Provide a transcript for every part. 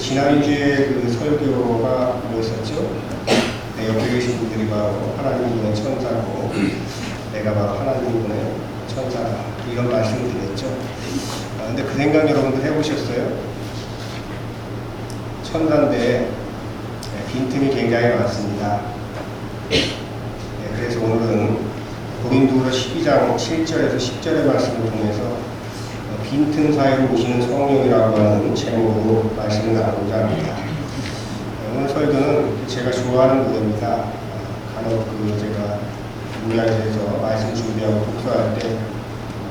지난주에 그 설교가 뭐였었죠? 네, 옆에 계신 분들이 바로 하나님이 보낸 천사고 내가 바로 하나님이 보낸 천사다 이런 말씀을 드렸죠. 근데 그 생각 여러분들 해보셨어요? 천사인데 빈틈이 굉장히 많습니다. 그래서 오늘은 고린도후서 12장 7절에서 10절의 말씀을 통해서 빈틈 사이로 오시는 성령이라고 하는 제목으로 말씀을 나누고자 합니다. 오늘 설교는 제가 좋아하는 노래입니다. 간혹 제가 무리한테서 말씀 준비하고 독서할 때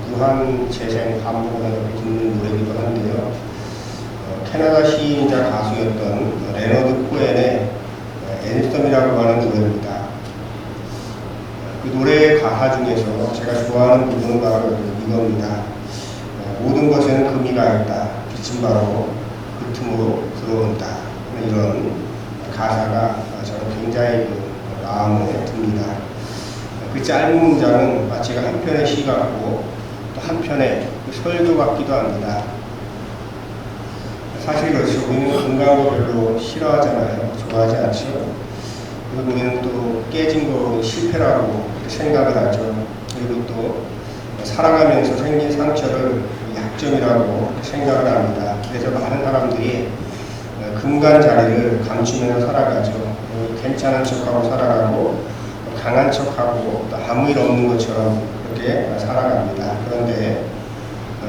무한 재생 반복하면서 듣는 노래이기도 한데요. 캐나다 시인이자 가수였던 레너드 코엔의 앤썸이라고 하는 노래입니다. 그 노래의 가사 중에서 제가 좋아하는 부분은 바로 이겁니다. 모든 것에는 금이가 있다. 빛은 바로 그 틈으로 들어온다. 이런 가사가 저는 굉장히 마음에 듭니다. 그 짧은 문장은 마치가 한 편의 시 같고 또 한편의 설교 같기도 합니다. 사실 그렇죠. 우리는 건강한 거 별로 싫어하잖아요. 좋아하지 않죠. 그리고 우리는 또 깨진 거 실패라고 생각을 하죠. 그리고 또 살아가면서 생긴 상처를 약점이라고 생각을 합니다. 그래서 많은 사람들이 근간 자리를 감추면서 살아가죠. 괜찮은 척하고 살아가고 강한 척하고 또 아무 일 없는 것처럼 그렇게 살아갑니다. 그런데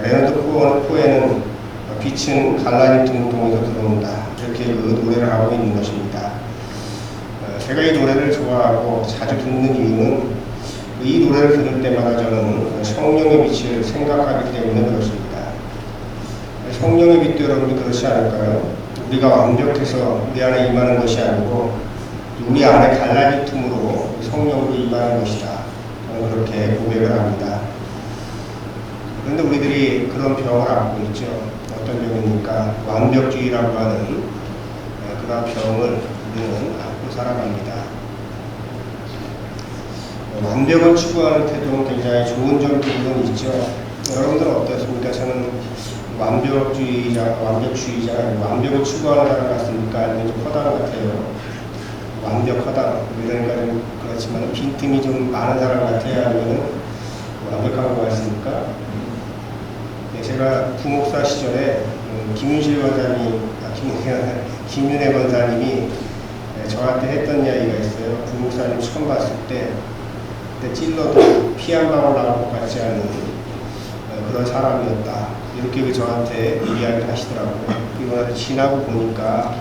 레너드 코엔은 빛은 갈라진 틈을 통해서 들어온다. 이렇게 그 노래를 하고 있는 것입니다. 제가 이 노래를 좋아하고 자주 듣는 이유는 이 노래를 들을 때마다 저는 성령의 빛을 생각하기 때문에 그렇습니다. 성령의 빛도 여러분이 그렇지 않을까요? 우리가 완벽해서 우리 안에 임하는 것이 아니고 우리 안에 갈라진 틈으로 성령으로 임하는 것이다. 저는 그렇게 고백을 합니다. 그런데 우리들이 그런 병을 안고 있죠. 어떤 병입니까? 완벽주의라고 하는 그런 병을 우리는 안고 살아갑니다. 완벽을 추구하는 태도는 굉장히 좋은 점도 물론 있죠. 여러분들은 어떻습니까? 저는 완벽주의자가 완벽을 추구하는 사람 같습니까? 아니면 좀 허당 같아요. 완벽하다. 그러니까 좀 그렇지만 빈틈이 좀 많은 사람 같아야 하면 완벽한 것 같습니까? 네, 제가 부목사 시절에 김윤혜 권사님이 저한테 했던 이야기가 있어요. 부목사님 처음 봤을 때 그때 찔러도 피 한 방울 나올 것 같지 않은 그런 사람이었다. 이렇게 저한테 이야기를 하시더라고요. 그리고 지나고 보니까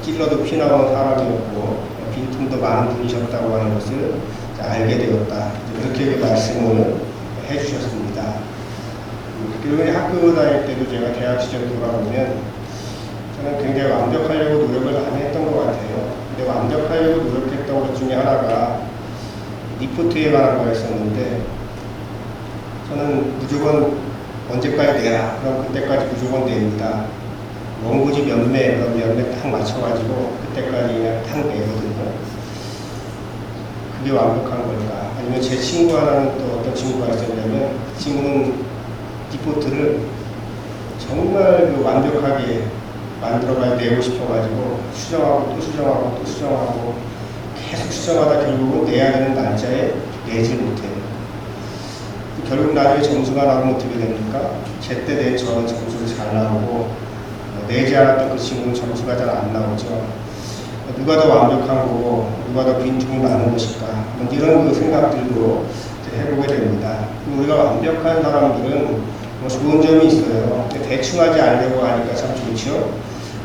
찔러도 피 나오는 사람이었고 빈틈도 많은 분이셨다고 하는 것을 알게 되었다. 그렇게 말씀을 해주셨습니다. 그리고 학교 다닐 때도 제가 대학 시절 돌아보면 저는 굉장히 완벽하려고 노력을 많이 했던 것 같아요. 근데 완벽하려고 노력했던 것 중에 하나가 리포트에 관한 거였었는데 저는 무조건 언제까지 내라. 그럼 그때까지 무조건 냅니다. 원고지 그럼 몇매 딱 맞춰가지고 그때까지 그냥 딱 내거든요. 그게 완벽한 걸까? 아니면 제 친구 하나는 또 어떤 친구가 있었냐면 그 친구는 리포트를 정말 완벽하게 만들어가지고 내고 싶어가지고 수정하고 또 수정하고 또 수정하고 계속 수정하다 결국은 내야 되는 날짜에 내지 못해요. 결국 나중에 점수가 나오면 어떻게 됩니까? 제때 낸 저는 점수를 잘 나오고 내지 않았던 그 친구는 점수가 잘 안 나오죠. 누가 더 완벽한 거고 누가 더 빈틈이 많은 것일까? 이런 그 생각들도 해보게 됩니다. 우리가 완벽한 사람들은 좋은 점이 있어요. 대충 하지 않으려고 하니까 참 좋죠.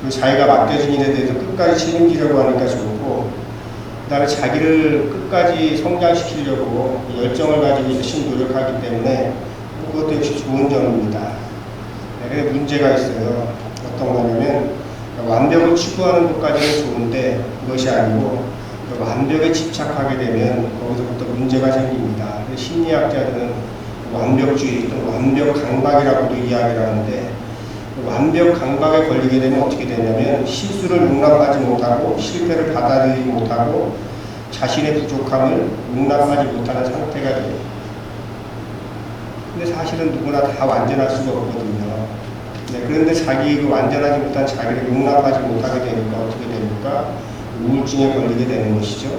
그리고 자기가 맡겨진 일에 대해서 끝까지 책임지려고 하니까 좋고 그 다음에 자기를 끝까지 성장시키려고 열정을 가지고 열심히 노력하기 때문에 그것도 역시 좋은 점입니다. 그런데 문제가 있어요. 어떤 거냐면 완벽을 추구하는 것까지는 좋은데 그것이 아니고 완벽에 집착하게 되면 거기서부터 문제가 생깁니다. 심리학자들은 완벽주의 또는 완벽 강박이라고도 이야기를 하는데 완벽 강박에 걸리게 되면 어떻게 되냐면 실수를 용납하지 못하고 실패를 받아들이지 못하고 자신의 부족함을 용납하지 못하는 상태가 돼요. 근데 사실은 누구나 다 완전할 수가 없거든요. 네, 그런데 자기 그 완전하지 못한 자기를 용납하지 못하게 되니까 어떻게 됩니까? 우울증에 걸리게 되는 것이죠.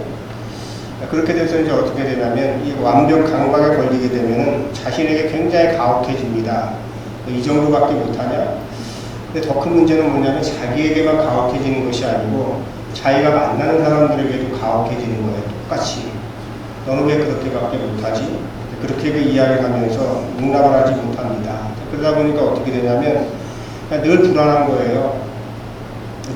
그렇게 돼서 이제 어떻게 되냐면 이 완벽 강박에 걸리게 되면 자신에게 굉장히 가혹해집니다. 이 정도밖에 못하냐? 근데 더 큰 문제는 뭐냐면 자기에게만 가혹해지는 것이 아니고 자기가 만나는 사람들에게도 가혹해지는 거예요. 똑같이. 너는 왜 그렇게밖에 못하지? 그렇게 그 이야기를 하면서 용납을 하지 못합니다. 그러다 보니까 어떻게 되냐면 늘 불안한 거예요.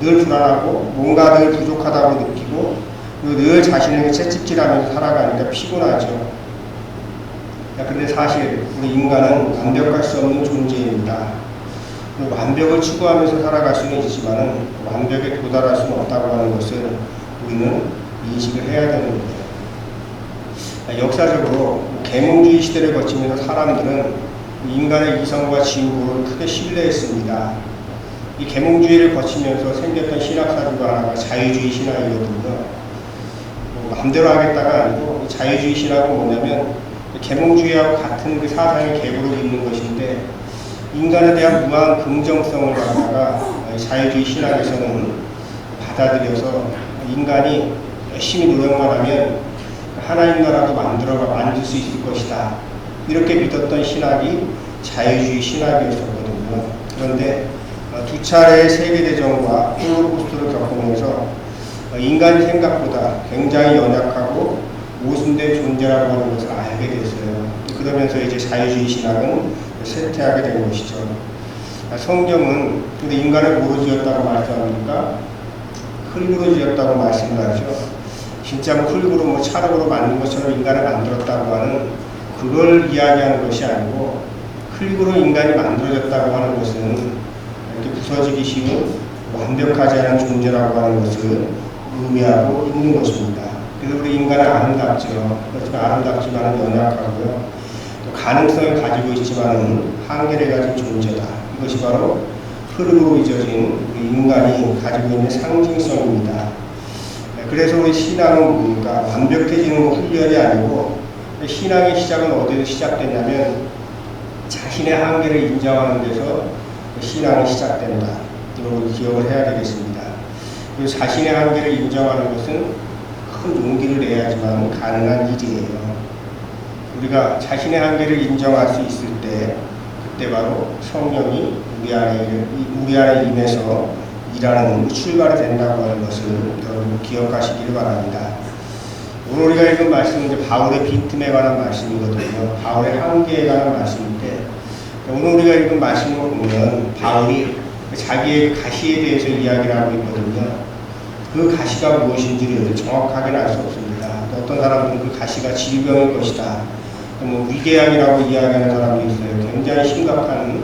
늘 불안하고 뭔가 늘 부족하다고 느끼고 그리고 늘 자신에게 채찍질하면서 살아가니까 피곤하죠. 근데 사실 우리 인간은 완벽할 수 없는 존재입니다. 완벽을 추구하면서 살아갈 수는 있지만 완벽에 도달할 수는 없다고 하는 것을 우리는 인식을 해야 되는 거예요. 역사적으로 계몽주의 시대를 거치면서 사람들은 인간의 이성과 진보를 크게 신뢰했습니다. 이 계몽주의를 거치면서 생겼던 신학사주가 하나가 자유주의 신학이거든요. 마음대로 하겠다가 아니고 자유주의 신학은 뭐냐면 계몽주의하고 같은 그 사상의 계보를 잇는 것인데 인간에 대한 무한 긍정성을 갖다가 자유주의 신학에서는 받아들여서 인간이 열심히 노력만 하면 하나님 나라도 만들 수 있을 것이다. 이렇게 믿었던 신학이 자유주의 신학이었었거든요. 그런데 두 차례의 세계대전과 홀로코스트를 겪으면서 인간이 생각보다 굉장히 연약하고 모순된 존재라고 하는 것을 알게 됐어요. 그러면서 이제 자유주의 신학은 쇠퇴하게 된 것이죠. 성경은 근데 인간을 뭐로 지었다고 말씀합니까? 흙으로 지었다고 말씀을 하죠. 진짜 흙으로 찰흙으로 만든 것처럼 인간을 만들었다고 하는 그걸 이야기하는 것이 아니고 흙으로 인간이 만들어졌다고 하는 것은 이렇게 부서지기 쉬운 완벽하지 않은 존재라고 하는 것을 의미하고 있는 것입니다. 그래서 우리 인간은 아름답죠. 그렇지만 아름답지만 연약하고요. 또 가능성을 가지고 있지만 한계를 가진 존재다. 이것이 바로 흙으로 빚어진 인간이 가지고 있는 상징성입니다. 그래서 우리 신앙은 뭡니까? 완벽해지는 훈련이 아니고 신앙의 시작은 어디서 시작되냐면 자신의 한계를 인정하는 데서 신앙이 시작된다. 이걸 기억을 해야 되겠습니다. 그리고 자신의 한계를 인정하는 것은 큰 용기를 내야지만 가능한 일이에요. 우리가 자신의 한계를 인정할 수 있을 때 그때 바로 성령이 우리 안에 임해서 일하는 출발이 된다고 하는 것을 여러분 기억하시기를 바랍니다. 오늘 우리가 읽은 말씀은 이제 바울의 빈틈에 관한 말씀이거든요. 바울의 한계에 관한 말씀인데 오늘 우리가 읽은 말씀을 보면 바울이 자기의 가시에 대해서 이야기를 하고 있거든요. 그 가시가 무엇인지를 정확하게는 알 수 없습니다. 어떤 사람들은 그 가시가 질병일 것이다. 위궤양이라고 이야기하는 사람도 있어요. 굉장히 심각한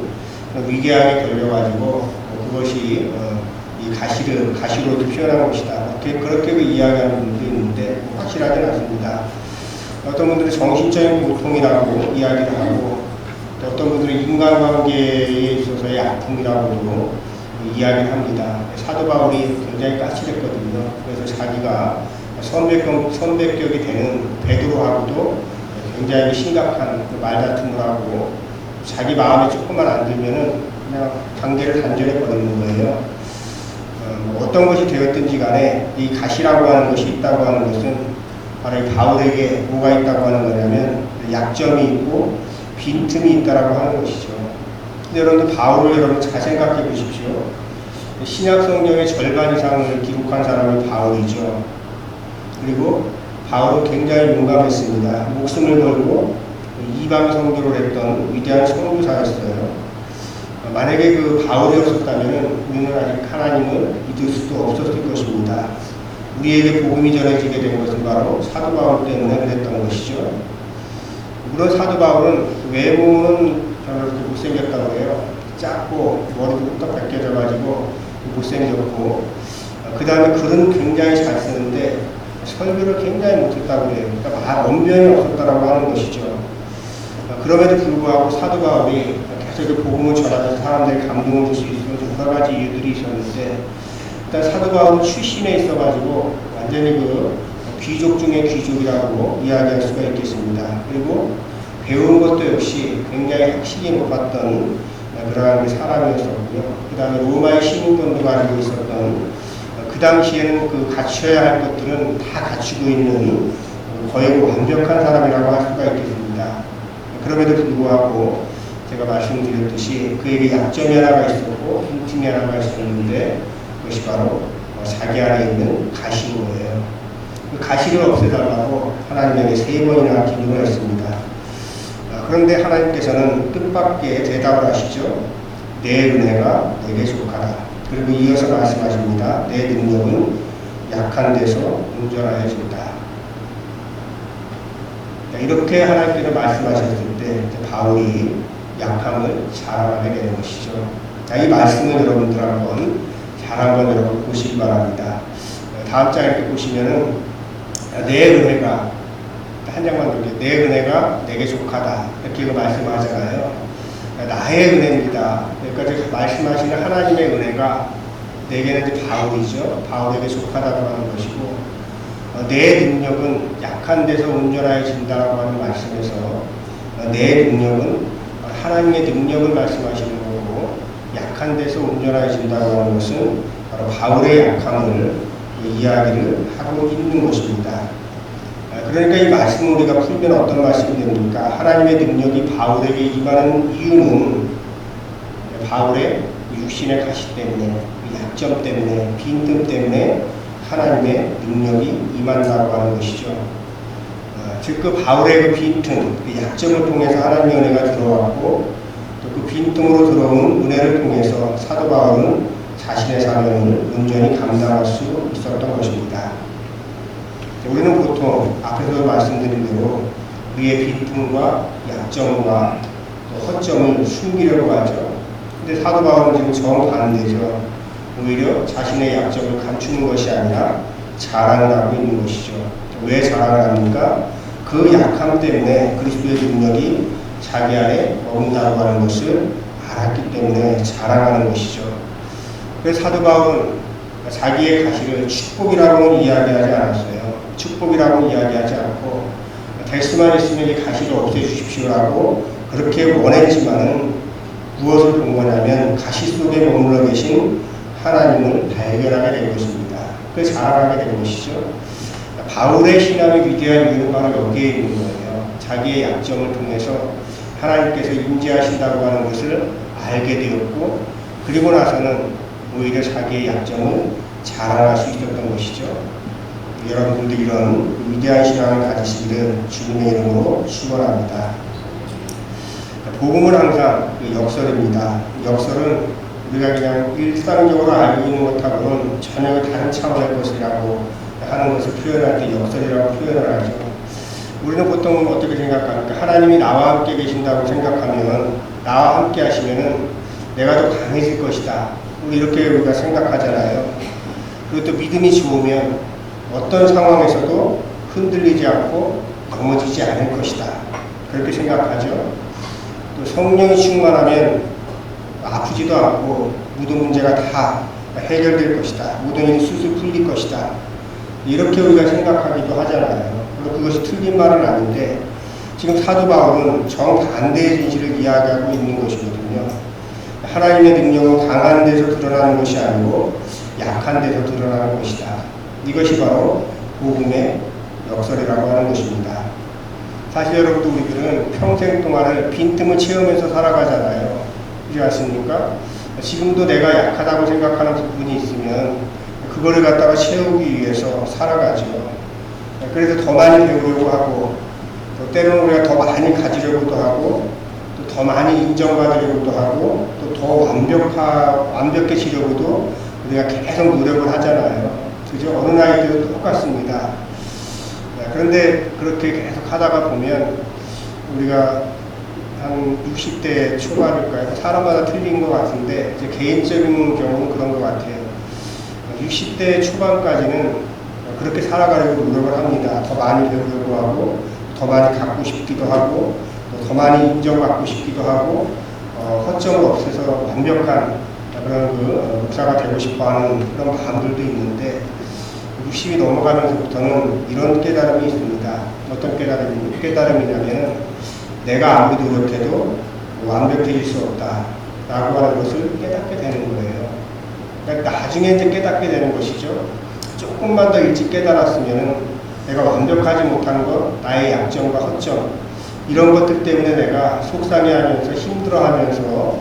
위궤양에 걸려가지고 그것이 이 가시로도 표현한 것이다. 그렇게 이야기하는 분도 있는데 확실하진 않습니다. 어떤 분들은 정신적인 고통이라고 이야기를 하고 어떤 분들은 인간관계에 있어서의 아픔이라고도 이야기를 합니다. 사도 바울이 굉장히 까칠했거든요. 그래서 자기가 선배격이 되는 베드로하고도 굉장히 심각한 말다툼을 하고 자기 마음에 조금만 안 들면은 그냥 관계를 단절해 버리는 거예요. 어떤 것이 되었든지 간에 이 가시라고 하는 것이 있다고 하는 것은 바로 이 바울에게 뭐가 있다고 하는 거냐면 약점이 있고 빈틈이 있다라고 하는 것이죠. 근데 여러분들 바울을 여러분 잘 생각해 보십시오. 신약 성경의 절반 이상을 기록한 사람이 바울이죠. 그리고 바울은 굉장히 용감했습니다. 목숨을 걸고 이방 선교를 했던 위대한 선교사였어요. 만약에 그 바울이 없었다면 우리는 아직 하나님을 믿을 수도 없었을 것입니다. 우리에게 복음이 전해지게 된 것은 바로 사도 바울 때문에 그랬던 것이죠. 물론 사도 바울은 외모는 저렇게 못생겼다고 해요. 작고 머리도 뚝딱 벗겨져가지고 못생겼고 그 다음에 글은 굉장히 잘 쓰는데 설교를 굉장히 못했다고 해요. 그러니까 언변이 없었다라고 하는 것이죠. 그럼에도 불구하고 사도 바울이 계속 복음을 전하면서 사람들이 감동을 줄 수 있는 여러 가지 이유들이 있었는데 일단 사도 바울은 출신에 있어가지고 완전히 그 귀족 중의 귀족이라고 이야기할 수가 있겠습니다. 그리고 배운 것도 역시 굉장히 학식이 높았던 그러한 사람이었었고요. 그 다음에 로마의 시민권도 가지고 있었던 그 당시에는 그 갖춰야 할 것들은 다 갖추고 있는 거의 완벽한 사람이라고 할 수가 있겠습니다. 그럼에도 불구하고 제가 말씀드렸듯이 그에게 약점이 하나가 있었고 빈틈이 하나가 있었는데 그것이 바로 자기 안에 있는 가시로예요. 그 가시를 없애달라고 하나님에게 3번이나 기도를 했습니다. 그런데 하나님께서는 뜻밖의 대답을 하시죠. 내 은혜가 내게 속하다. 그리고 이어서 말씀하십니다. 내 능력은 약한 데서 온전하여 준다. 이렇게 하나님께서 말씀하셨을 때 바울이 약함을 자랑하게 되는 것이죠. 이 말씀을 여러분들 한번 잘 한번 여러분 보시기 바랍니다. 다음 장에 이렇게 보시면은 내 은혜가 한 장만 볼게요. 내 은혜가 내게 속하다. 이렇게 말씀하잖아요. 나의 은혜입니다. 여기까지 말씀하시는 하나님의 은혜가 내게는 이제 바울이죠. 바울에게 속하다고 하는 것이고 내 능력은 약한 데서 온전해진다고 하는 말씀에서 내 능력은 하나님의 능력을 말씀하시는 거고 약한 데서 온전해진다고 하는 것은 바로 바울의 약함을 이야기를 하고 있는 것입니다. 그러니까 이 말씀을 우리가 풀면 어떤 말씀이 됩니까? 하나님의 능력이 바울에게 임하는 이유는 바울의 육신의 가시 때문에, 약점 때문에, 빈틈 때문에 하나님의 능력이 임한다고 하는 것이죠. 즉 그 바울의 그 빈틈, 그 약점을 통해서 하나님의 은혜가 들어왔고 또 그 빈틈으로 들어온 은혜를 통해서 사도 바울은 자신의 사명을 온전히 감당할 수 있었던 것입니다. 우리는 보통 앞에서 말씀드린 대로 우리의 빈틈과 약점과 또 허점을 숨기려고 하죠. 근데 사도 바울은 지금 정반대죠. 오히려 자신의 약점을 감추는 것이 아니라 자랑을 하고 있는 것이죠. 왜 자랑을 합니까? 그 약함 때문에 그리스도의 능력이 자기 안에 머문다고 하는 것을 알았기 때문에 자랑하는 것이죠. 그래서 사도 바울은 자기의 가시를 축복이라고는 이야기하지 않았어요. 축복이라고 이야기하지 않고 될 수만 있으면 이 가시를 없애주십시오라고 그렇게 원했지만은 무엇을 본 거냐면 가시 속에 머물러 계신 하나님을 발견하게 된 것입니다. 그래서 자랑하게 된 것이죠. 바울의 신앙이 위대한 이유는 바로 여기에 있는 거예요. 자기의 약점을 통해서 하나님께서 임재하신다고 하는 것을 알게 되었고 그리고 나서는 오히려 자기의 약점을 자랑할 수 있었던 것이죠. 여러분들 이런 위대한 신앙을 가지시기를 주님의 이름으로 축원합니다. 복음은 항상 역설입니다. 역설은 우리가 그냥 일상적으로 알고 있는 것하고는 전혀 다른 차원의 것이라고 하는 것을 표현할 때 역설이라고 표현을 하죠. 우리는 보통 어떻게 생각합니까? 하나님이 나와 함께 계신다고 생각하면 나와 함께 하시면은 내가 더 강해질 것이다. 이렇게 우리가 생각하잖아요. 그리고 또 믿음이 좋으면 어떤 상황에서도 흔들리지 않고 넘어지지 않을 것이다. 그렇게 생각하죠. 또 성령이 충만하면 아프지도 않고 모든 문제가 다 해결될 것이다. 모든 일이 술술 풀릴 것이다. 이렇게 우리가 생각하기도 하잖아요. 그것이 틀린 말은 아닌데 지금 사도 바울은 정반대의 진실을 이야기하고 있는 것이거든요. 하나님의 능력은 강한 데서 드러나는 것이 아니고 약한 데서 드러나는 것이다. 이것이 바로 복음의 역설이라고 하는 것입니다. 사실 여러분도 우리들은 평생 동안을 빈틈을 채우면서 살아가잖아요. 그렇지 않습니까? 지금도 내가 약하다고 생각하는 부분이 있으면 그거를 갖다가 채우기 위해서 살아가죠. 그래서 더 많이 배우려고 하고 또 때로는 우리가 더 많이 가지려고도 하고 또 더 많이 인정받으려고도 하고 또 더 완벽해지려고도 우리가 계속 노력을 하잖아요. 그죠? 어느 나이도 똑같습니다. 그런데 그렇게 계속 하다가 보면 우리가 한 60대 초반일까요? 사람마다 틀린 것 같은데 제 개인적인 경우는 그런 것 같아요. 60대 초반까지는 그렇게 살아가려고 노력을 합니다. 더 많이 배우려고 하고 더 많이 갖고 싶기도 하고 더 많이 인정받고 싶기도 하고 허점을 없애서 완벽한 그런 목사가 되고 싶어하는 그런 마음들도 있는데 60이 넘어가면서부터는 이런 깨달음이 있습니다. 어떤 깨달음이냐면 내가 아무리 노력해도 완벽해질 수 없다. 라고 하는 것을 깨닫게 되는 거예요. 그러니까 나중에 이제 깨닫게 되는 것이죠. 조금만 더 일찍 깨달았으면 내가 완벽하지 못한 것, 나의 약점과 허점, 이런 것들 때문에 내가 속상해하면서 힘들어하면서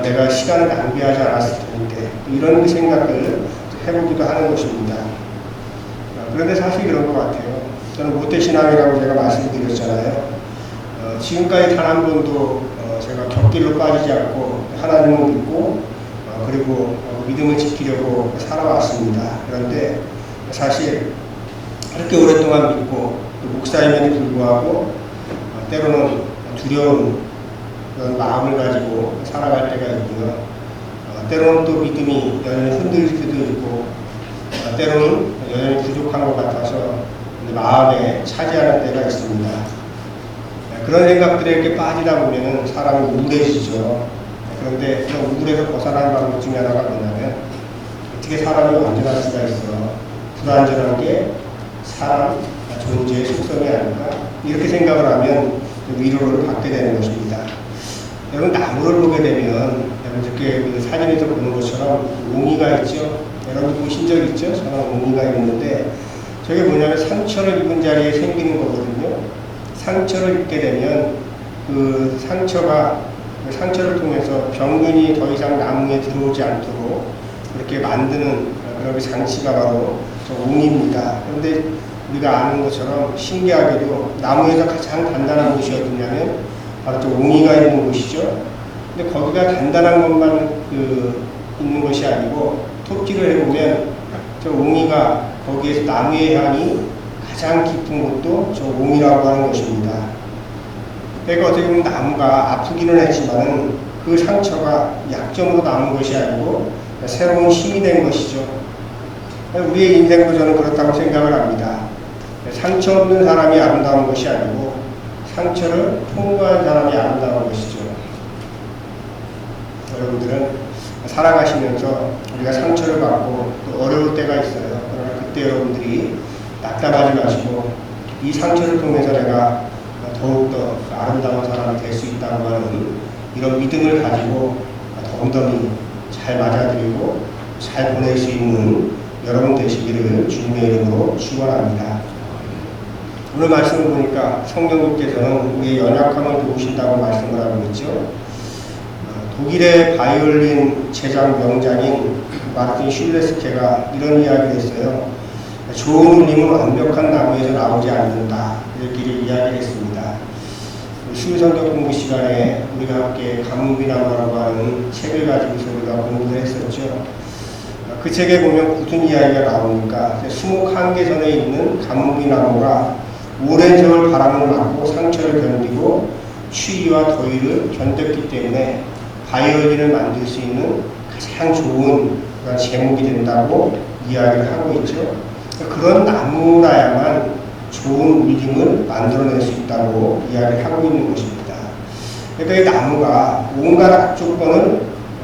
내가 시간을 낭비하지 않았을 텐데, 이런 생각을 해보기도 하는 것입니다. 그런데 사실 이런 것 같아요. 저는 모태신앙이라고 제가 말씀드렸잖아요. 지금까지 단 한 번도 제가 격길로 빠지지 않고 하나님을 믿고 그리고 믿음을 지키려고 살아왔습니다. 그런데 사실 그렇게 오랫동안 믿고 또 목사임에도 불구하고 때로는 두려운 그런 마음을 가지고 살아갈 때가 있고요. 때로는 또 믿음이 여전히 흔들릴 때도 있고 때로는 여전히 부족한 것 같아서 마음에 차지하는 때가 있습니다. 그런 생각들에 이렇게 빠지다 보면 사람이 우울해지죠. 그런데 그런 우울에서 벗어나는 방법 중에 하나가 뭐냐면 어떻게 사람이 완전할 수가 있어. 불완전한 게 사람 존재의 속성이 아닐까. 이렇게 생각을 하면 위로를 받게 되는 것입니다. 여러분 나무를 보게 되면 여러분 이렇게 그 사진에서 보는 것처럼 옹이가 있죠. 여러분 보신 적 있죠? 저는 옹이가 있는데 저게 뭐냐면 상처를 입은 자리에 생기는 거거든요. 상처를 입게 되면 그 상처를 통해서 병균이 더 이상 나무에 들어오지 않도록 그렇게 만드는 그런 장치가 바로 저 옹입니다. 그런데 우리가 아는 것처럼 신기하게도 나무에서 가장 단단한 곳이 어디냐면 바로 저 옹이가 있는 곳이죠. 근데 거기가 단단한 것만 있는 것이 아니고 토끼를 해보면 저 옹이가 거기에서 나무의 향이 가장 깊은 곳도 저 옹이라고 하는 것입니다. 그러니까 어떻게 보면 나무가 아프기는 했지만 그 상처가 약점으로 남은 것이 아니고 새로운 힘이 된 것이죠. 우리의 인생도 저는 그렇다고 생각을 합니다. 상처 없는 사람이 아름다운 것이 아니고 상처를 통과한 사람이 아름다운 것이죠. 여러분들은 살아가시면서 우리가 상처를 받고 또 어려울 때가 있어요. 그러나 그때 여러분들이 낙담하지 마시고 이 상처를 통해서 내가 더욱더 아름다운 사람이 될 수 있다고 하는 이런 믿음을 가지고 덤덤히 잘 맞아들이고 잘 보낼 수 있는 여러분 되시기를 주님의 이름으로 축원합니다. 오늘 말씀을 보니까 성령님께서는 우리의 연약함을 도우신다고 말씀을 하고 있죠. 독일의 바이올린 제작 명장인 마르틴 슐레스케가 이런 이야기를 했어요. 좋은 울림은 완벽한 나무에서 나오지 않는다. 이렇게 이야기를 했습니다. 수요성경 공부 시간에 우리가 함께 가뭄비나무라고 하는 책을 가지고서 우리가 공부를 했었죠. 그 책에 보면 무슨 이야기가 나오니까 수목 한계선에 있는 가뭄비나무가 오랜 세월 바람을 맞고 상처를 견디고 추위와 더위를 견뎠기 때문에 바이올린을 만들 수 있는 가장 좋은 그런 제목이 된다고 이야기를 하고 있죠. 그런 나무라야만 좋은 울림을 만들어낼 수 있다고 이야기를 하고 있는 것입니다. 그러니까 이 나무가 온갖 악조건을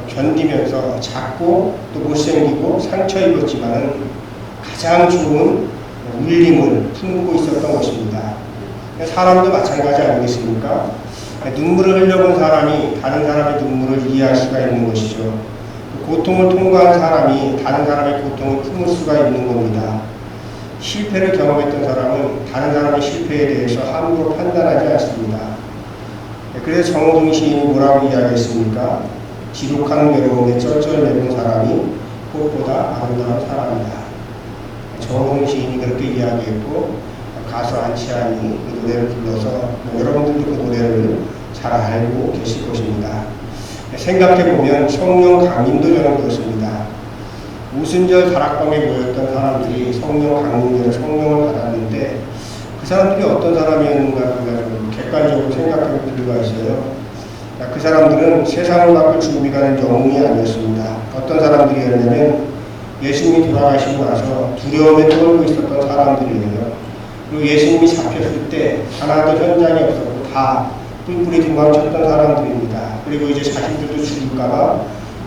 견디면서 작고 또 못생기고 상처 입었지만 가장 좋은 울림을 품고 있었던 것입니다. 사람도 마찬가지 아니겠습니까? 눈물을 흘려본 사람이 다른 사람의 눈물을 이해할 수가 있는 것이죠. 고통을 통과한 사람이 다른 사람의 고통을 품을 수가 있는 겁니다. 실패를 경험했던 사람은 다른 사람의 실패에 대해서 함부로 판단하지 않습니다. 그래서 정호동 시인이 뭐라고 이야기했습니까? 지독한 외로움에 쩔쩔매는 사람이 꽃보다 아름다운 사람이다. 정호동 시인이 그렇게 이야기했고 가수 안치환이 그 노래를 불러서 여러분들도 그 노래를 잘 알고 계실 것입니다. 생각해보면 성령 강림도 저는 그렇습니다. 오순절 다락방에 모였던 사람들이 성령 강림으로 성령을 받았는데 그 사람들이 어떤 사람이었는가 객관적으로 생각해 볼 필요가 있어요. 그 사람들은 세상을 바꿀 준비가 된 영웅이 아니었습니다. 어떤 사람들이었냐면 예수님이 돌아가시고 나서 두려움에 떨고 있었던 사람들이에요. 그리고 예수님이 잡혔을 때 하나도 현장에 없었고 다 뿔뿔이 도망쳤던 사람들입니다. 그리고 이제 자신들도 죽을까봐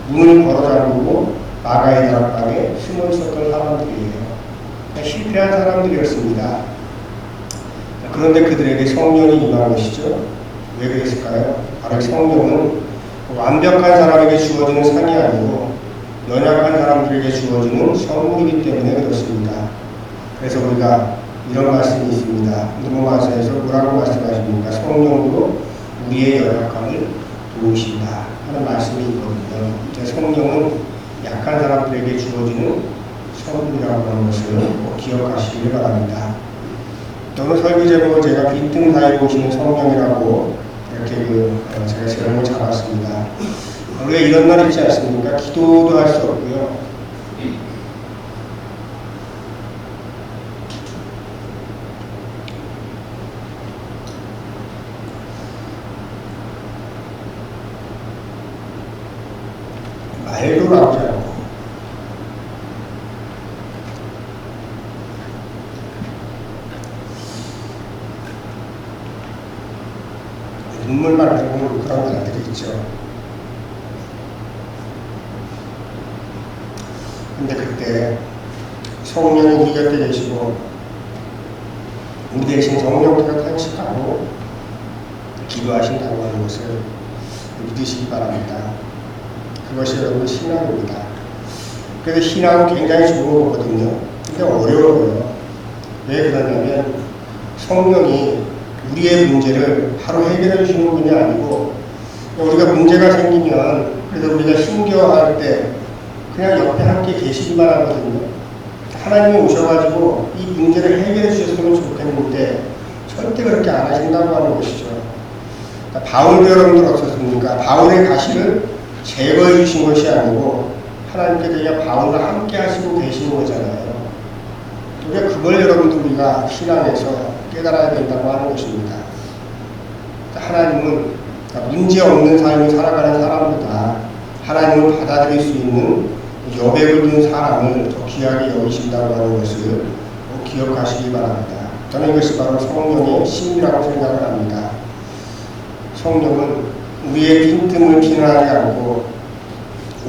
문을 걸어 잠그고 마가의 다락방에 숨어 있었던 사람들이에요. 실패한 사람들이었습니다. 그런데 그들에게 성령이 임한 것이죠. 왜 그랬을까요? 바로 성령은 완벽한 사람에게 주어지는 상이 아니고 연약한 사람들에게 주어지는 선물이기 때문에 그렇습니다. 그래서 우리가 이런 말씀이 있습니다. 누가마서에서 뭐라고 말씀하십니까? 성령으로 우리의 연약함을 도우신다 하는 말씀이 있거든요. 이제 성령은 약한 사람들에게 주어지는 선물이라고 하는 것을 꼭 기억하시길 바랍니다. 오늘 설교 제목을 제가 빈틈 사이에 오시는 성령이라고 이렇게 제가 제목을 잡았습니다. 우리가 이런 날 있지 않습니까? 기도도 할 수 없고요. 말도 나오지 않고 눈물만 흘리는 그런 날들이 있죠. 근데 그때 성령이 우리 곁에 계시고 우리 대신 성령께서 탄식하고 기도하신다고 하는 것을 믿으시기 바랍니다. 그것이 여러분 신앙입니다. 그래서 신앙은 굉장히 좋은 거거든요. 근데 어려워요. 왜 그러냐면 성령이 우리의 문제를 바로 해결해 주시는 분이 아니고 우리가 문제가 생기면 그래서 우리가 힘겨워할 때 그냥 옆에 함께 계시기만 하거든요. 하나님이 오셔가지고 이 문제를 해결해 주셨으면 좋겠는데 절대 그렇게 안 하신다고 하는 것이죠. 그러니까 바울도 여러분들 어떻습니까? 바울의 가시를 제거해 주신 것이 아니고 하나님께서 그냥 바울과 함께 하시고 계시는 거잖아요. 그러니까 그걸 여러분들 우리가 신앙에서 깨달아야 된다고 하는 것입니다. 하나님은 문제 없는 삶을 살아가는 사람보다 하나님을 받아들일 수 있는 여백을 둔 사람을 더 귀하게 여기신다고 하는 것을 꼭 기억하시기 바랍니다. 저는 이것이 바로 성령의 심이라고 생각을 합니다. 성령은 우리의 빈틈을 비난하지 않고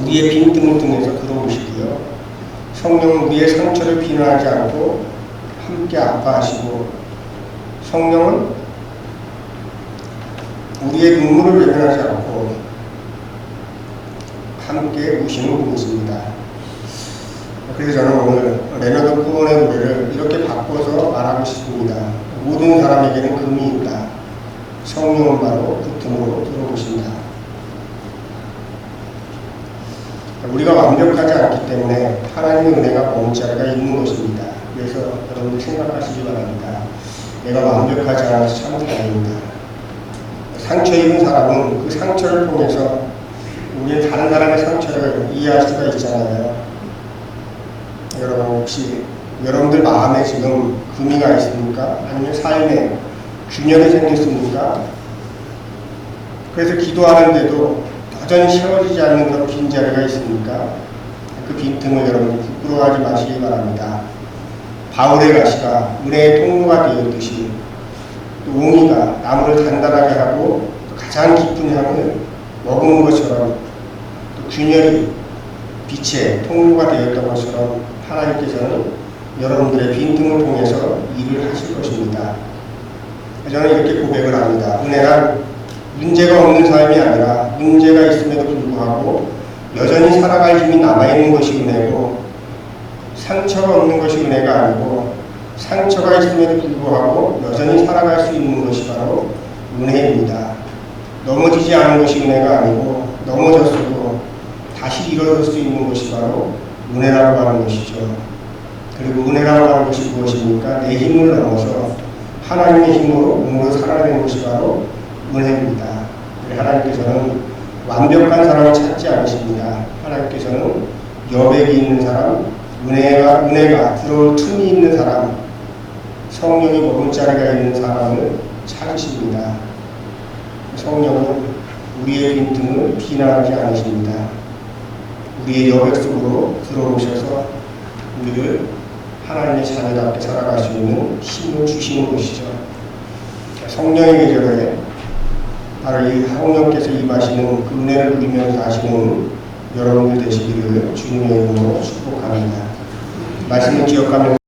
우리의 빈틈을 통해서 들어오시고요. 성령은 우리의 상처를 비난하지 않고 함께 아파하시고 성령은 우리의 눈물을 외면하지 않고 함께 우시는 분이십니다. 그래서 저는 오늘 레너드 코언의 노래를 이렇게 바꿔서 말하고 싶습니다. 모든 사람에게는 금이 있다. 성령은 바로 그 틈으로 들어오신다. 우리가 완벽하지 않기 때문에 하나님의 은혜가 머문 자리가 있는 것입니다. 그래서 여러분들 생각하시기 바랍니다. 내가 완벽하지 않아서 참 다행입니다. 상처 입은 사람은 그 상처를 통해서 우리는 다른 사람의 상처를 이해할 수가 있잖아요. 여러분 혹시 여러분들 마음에 지금 금이가 있습니까? 아니면 삶에 균열이 생겼습니까? 그래서 기도하는데도 여전히 채워지지 않는 그런 빈자리가 있습니까? 그 빈틈을 여러분 부끄러워하지 마시기 바랍니다. 바울의 가시가 은혜의 통로가 되었듯이 또 옹이가 나무를 단단하게 하고 가장 깊은 향을 머금은 것처럼 또 균열이 빛의 통로가 되었던 것처럼 하나님께서는 여러분들의 빈틈을 통해서 일을 하실 것입니다. 저는 이렇게 고백을 합니다. 은혜란 문제가 없는 삶이 아니라 문제가 있음에도 불구하고 여전히 살아갈 힘이 남아있는 것이 은혜고 상처가 없는 것이 은혜가 아니고 상처가 있음에도 불구하고 여전히 살아갈 수 있는 것이 바로 은혜입니다. 넘어지지 않은 것이 은혜가 아니고 넘어졌어도 다시 일어설 수 있는 것이 바로 은혜라고 하는 것이죠. 그리고 은혜라고 하는 것이 무엇입니까? 내 힘을 넘어서 하나님의 힘으로 몸으로 살아내는 것이 바로 은혜입니다. 하나님께서는 완벽한 사람을 찾지 않으십니다. 하나님께서는 여백이 있는 사람, 은혜가 들어올 틈이 있는 사람, 성령이 머문 자리가 있는 사람을 찾으십니다. 성령은 우리의 빈틈을 비난하지 않으십니다. 우리의 여백 속으로 들어오셔서 우리를 하나님의 자녀답게 살아갈 수 있는 힘을 주시는 것이죠. 성령의 계절에 바로 이 성령께서 임하시는 그 은혜를 누리면서 하시는 여러분들 되시기를 주님의 이름으로 축복합니다. 말씀을 기억하면서